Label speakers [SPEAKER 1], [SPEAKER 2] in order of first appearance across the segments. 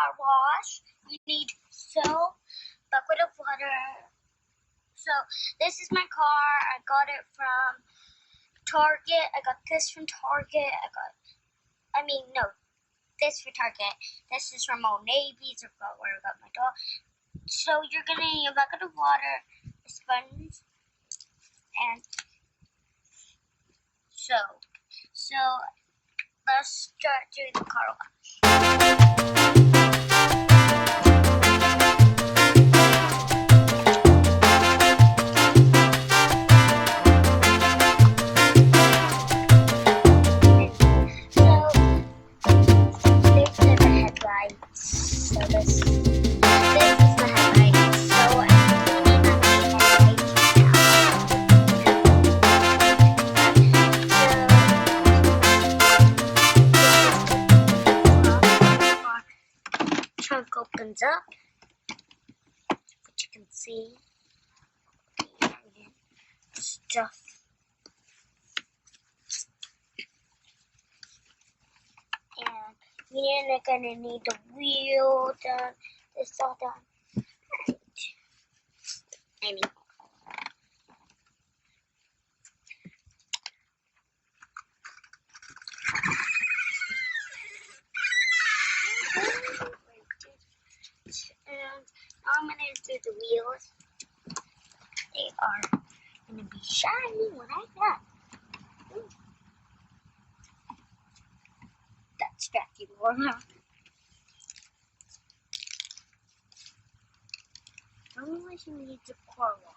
[SPEAKER 1] car wash, you need soap, bucket of water. So this is my car. I got it from Target. I got this from Target. This for Target. This is from Old Navy's, or where I got my dog. So you're gonna need a bucket of water, a sponge, and soap. So let's start doing the car wash. Trunk opens up, which you can see stuff. And you're gonna need the wheel done, this all done. Anyway. And I'm gonna do the wheels. They are gonna be shiny like that. That's Dracula. Only she needs a car wash.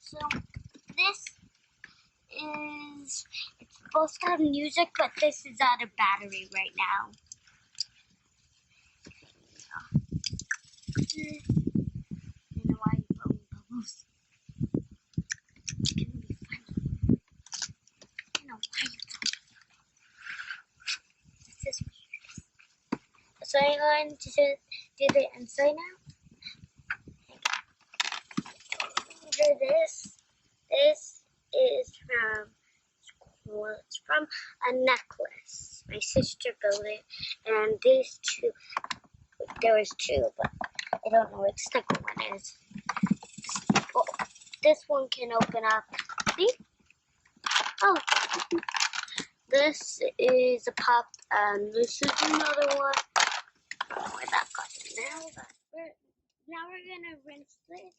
[SPEAKER 1] So this is, it's supposed to have music, but this is out of battery right now. I don't know why you're blowing bubbles. It's gonna be funny. I don't know why you're blowing. This is weird. So I'm going to do the inside now. This is from a necklace. My sister built it, and these two, there was two, but I don't know what the second one is. Well, this one can open up. See? Oh, this is a pop, and this is another one. I don't know where that got in now, but now we're gonna rinse this.